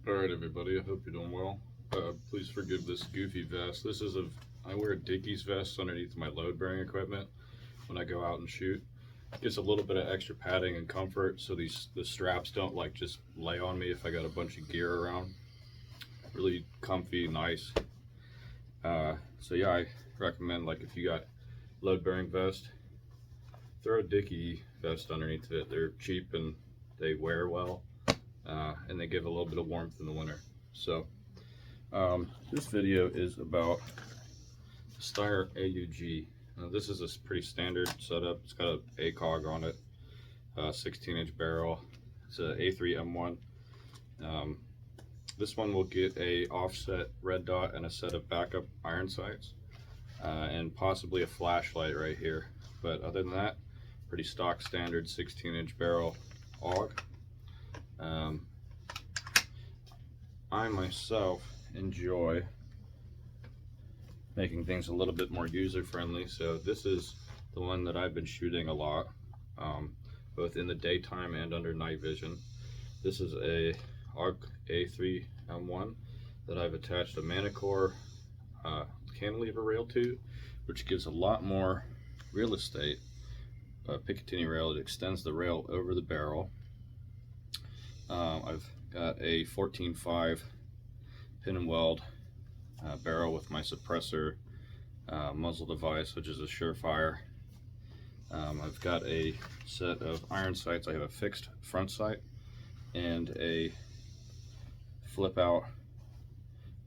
Alright everybody, I hope you're doing well. Please forgive this goofy vest. I wear a Dickies vest underneath my load bearing equipment when I go out and shoot. It gives a little bit of extra padding and comfort so the straps don't like just lay on me if I got a bunch of gear around. Really comfy, nice. So yeah, I recommend, like, if you got load bearing vest, throw a Dickie vest underneath it. They're cheap and they wear well. And they give a little bit of warmth in the winter. So this video is about the Steyr AUG. Now, this is a pretty standard setup. It's got an ACOG on it, 16-inch barrel. It's a A3M1. This one will get a offset red dot and a set of backup iron sights, and possibly a flashlight right here. But other than that, pretty stock standard 16-inch barrel AUG. I myself enjoy making things a little bit more user-friendly, so this is the one that I've been shooting a lot, both in the daytime and under night vision. This is a AUG A3M1 that I've attached a Manticore cantilever rail to, which gives a lot more real estate. Picatinny rail, it extends the rail over the barrel. I've got a 14.5 pin and weld barrel with my suppressor muzzle device, which is a Surefire. I've got a set of iron sights. I have a fixed front sight and a flip out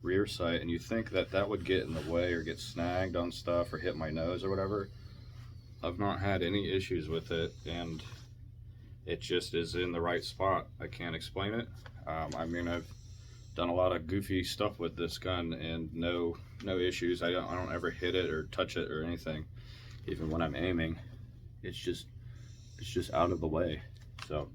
rear sight, and you think that that would get in the way or get snagged on stuff or hit my nose or whatever. I've not had any issues with it, and it just is in the right spot. I can't explain it. I mean, I've done a lot of goofy stuff with this gun and no issues. I don't ever hit it or touch it or anything. Even when I'm aiming, it's just out of the way. So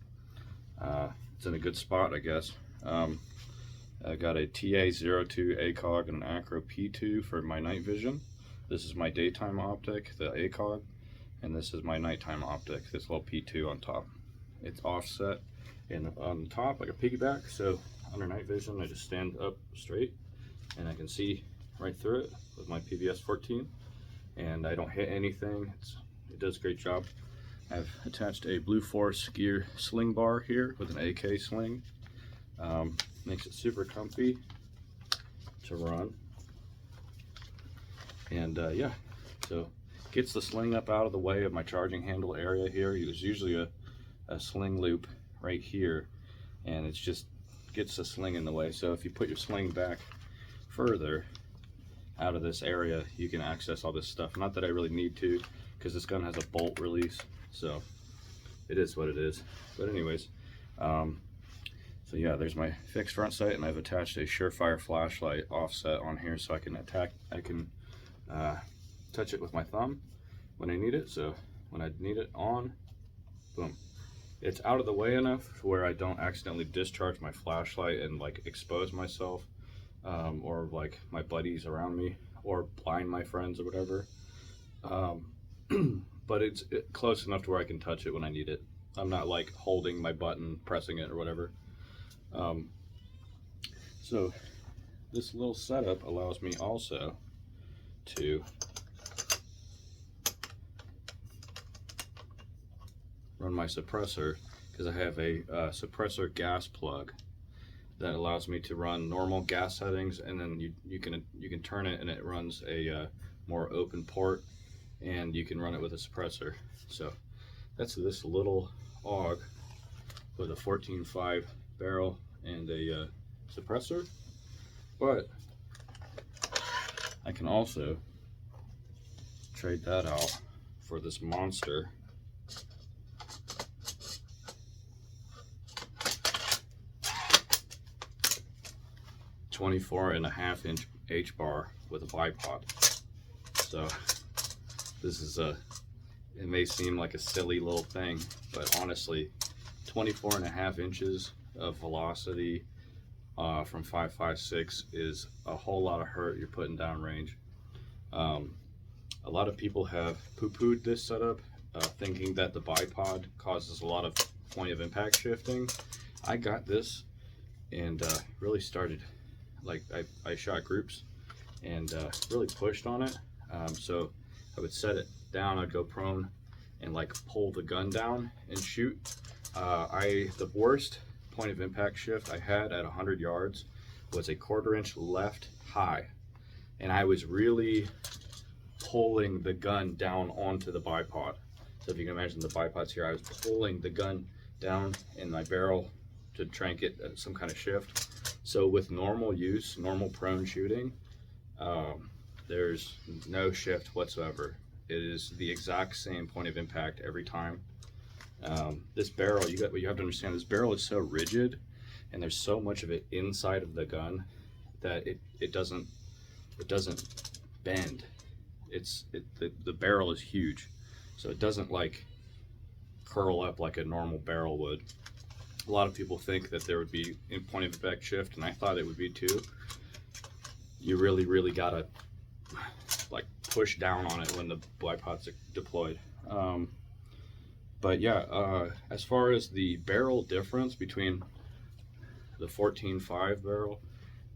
it's in a good spot, I guess. I got a TA02 ACOG and an Acro P2 for my night vision. This is my daytime optic, the ACOG, and this is my nighttime optic, this little P2 on top. It's offset on the top like a piggyback, so under night vision I just stand up straight and I can see right through it with my PVS 14, and I don't hit anything. It does a great job. I've attached a Blue Force gear sling bar here with an AK sling. Makes it super comfy to run, and yeah, so gets the sling up out of the way of my charging handle area here. There's usually a sling loop right here, and it's just gets the sling in the way. So if you put your sling back further out of this area, you can access all this stuff. Not that I really need to, because this gun has a bolt release, so it is what it is. But anyways, so yeah, there's my fixed front sight, and I've attached a Surefire flashlight offset on here so I can touch it with my thumb when I need it. So when I need it on, boom. It's out of the way enough where I don't accidentally discharge my flashlight and like expose myself, or like my buddies around me, or blind my friends or whatever. But it's close enough to where I can touch it when I need it. I'm not like holding my button, pressing it or whatever. So this little setup allows me also to run my suppressor, because I have a suppressor gas plug that allows me to run normal gas settings, and then you can turn it and it runs a more open port, and you can run it with a suppressor. So that's this little AUG with a 14.5 barrel and a suppressor. But I can also trade that out for this monster 24.5-inch H-bar with a bipod. So this is it may seem like a silly little thing, but honestly, 24.5 inches of velocity from 5.56 is a whole lot of hurt you're putting down range. A lot of people have poo-pooed this setup, thinking that the bipod causes a lot of point of impact shifting. I got this and really started, like I shot groups and really pushed on it. So I would set it down, I'd go prone and like pull the gun down and shoot. The worst point of impact shift I had at 100 yards was a 1/4 inch left high, and I was really pulling the gun down onto the bipod. So if you can imagine the bipod's here, I was pulling the gun down in my barrel to try and get some kind of shift. So with normal use, normal prone shooting, there's no shift whatsoever. It is the exact same point of impact every time. This barrel, what you have to understand, this barrel is so rigid and there's so much of it inside of the gun that it doesn't bend. The barrel is huge, so it doesn't like curl up like a normal barrel would. A lot of people think that there would be a point of impact shift, and I thought it would be too. You really gotta like push down on it when the bipod's deployed. But yeah, as far as the barrel difference between the 14.5 barrel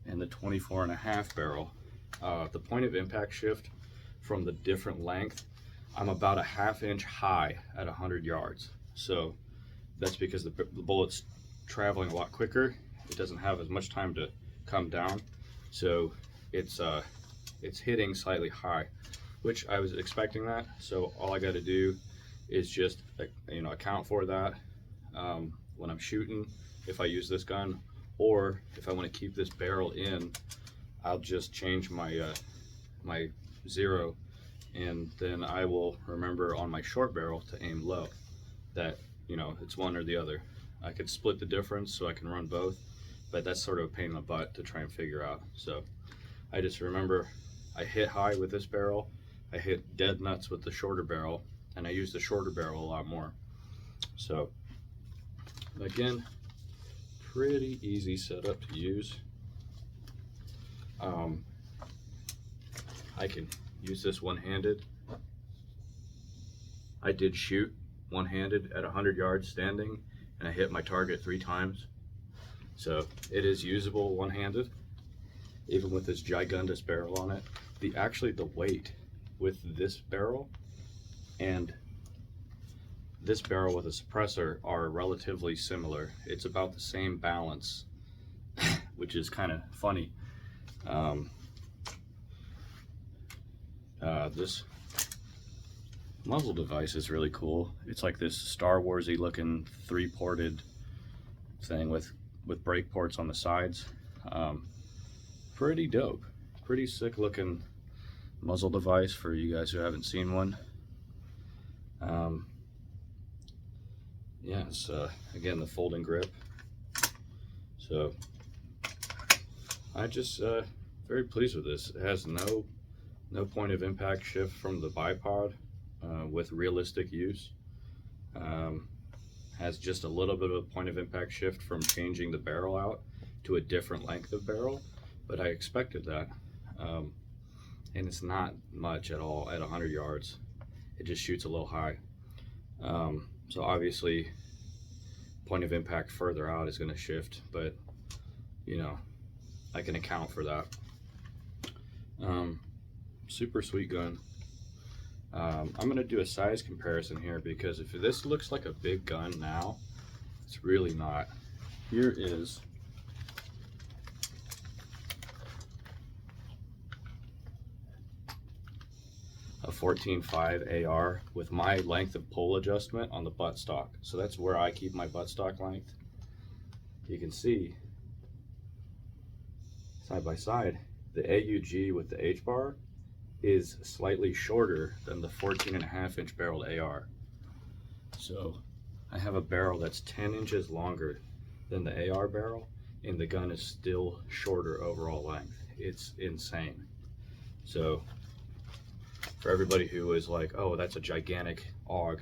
and the 24.5 barrel, the point of impact shift from the different length, I'm about a 1/2 inch high at 100 yards. So that's because the bullet's traveling a lot quicker. It doesn't have as much time to come down, so it's hitting slightly high, which I was expecting that. So all I got to do is just account for that when I'm shooting, if I use this gun, or if I want to keep this barrel in, I'll just change my my zero, and then I will remember on my short barrel to aim low. That it's one or the other. I could split the difference so I can run both, but that's sort of a pain in the butt to try and figure out. So I just remember I hit high with this barrel, I hit dead nuts with the shorter barrel, and I use the shorter barrel a lot more. So again, pretty easy setup to use. I can use this one-handed. I did shoot one-handed at 100 yards standing, and I hit my target 3 times. So it is usable one-handed, even with this gigundous barrel on it. Actually the weight with this barrel and this barrel with a suppressor are relatively similar. It's about the same balance, which is kind of funny. This muzzle device is really cool. It's like this Star Warsy looking 3-ported thing with brake ports on the sides. Pretty dope, pretty sick looking muzzle device for you guys who haven't seen one. Yeah, it's again the folding grip. So I just very pleased with this. It has no point of impact shift from the bipod with realistic use. Has just a little bit of a point of impact shift from changing the barrel out to a different length of barrel, but I expected that. And it's not much at all at 100 yards. It just shoots a little high. So obviously point of impact further out is going to shift, but I can account for that. Super sweet gun. I'm going to do a size comparison here, because if this looks like a big gun now, it's really not. Here is a 14.5 AR with my length of pull adjustment on the buttstock. So that's where I keep my buttstock length. You can see side by side, the AUG with the H-bar is slightly shorter than the 14.5 inch barreled AR. So I have a barrel that's 10 inches longer than the AR barrel, and the gun is still shorter overall length. It's insane. So for everybody who is like, oh, that's a gigantic AUG,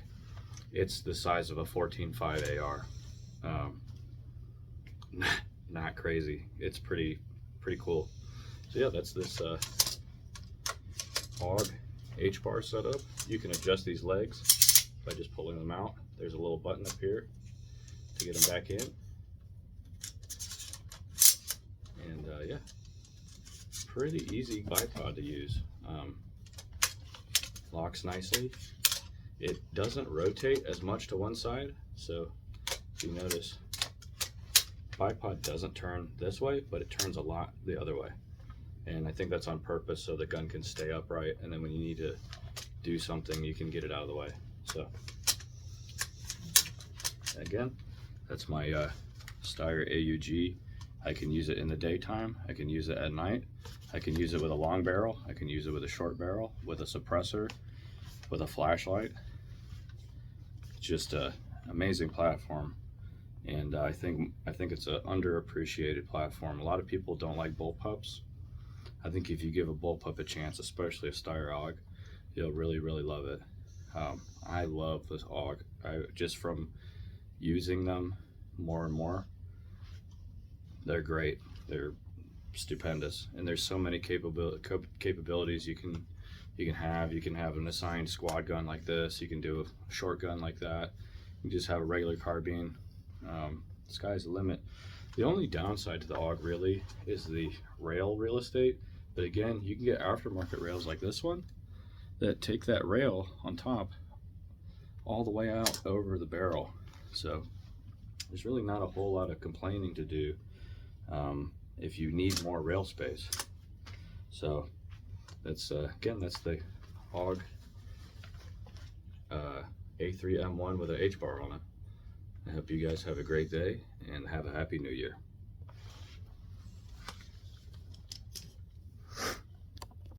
it's the size of a 14.5 AR. Not crazy. It's pretty cool. So yeah, that's this AUG H-bar setup. You can adjust these legs by just pulling them out. There's a little button up here to get them back in. yeah, pretty easy bipod to use. Locks nicely. It doesn't rotate as much to one side, so if you notice, bipod doesn't turn this way, but it turns a lot the other way. And I think that's on purpose so the gun can stay upright, and then when you need to do something, you can get it out of the way. So again, that's my Steyr AUG. I can use it in the daytime, I can use it at night, I can use it with a long barrel, I can use it with a short barrel, with a suppressor, with a flashlight. It's just an amazing platform, and I think it's an underappreciated platform. A lot of people don't like bullpups. I think if you give a bullpup a chance, especially a Steyr AUG, you'll really love it. I love this AUG. Just from using them more and more, they're great. They're stupendous, and there's so many capabilities you can have. You can have an assigned squad gun like this. You can do a short gun like that. You just have a regular carbine. Sky's the limit. The only downside to the AUG really is the rail real estate. But again, you can get aftermarket rails like this one that take that rail on top all the way out over the barrel. So there's really not a whole lot of complaining to do if you need more rail space. So that's again, that's the AUG A3M1 with an H bar on it. I hope you guys have a great day and have a happy new year.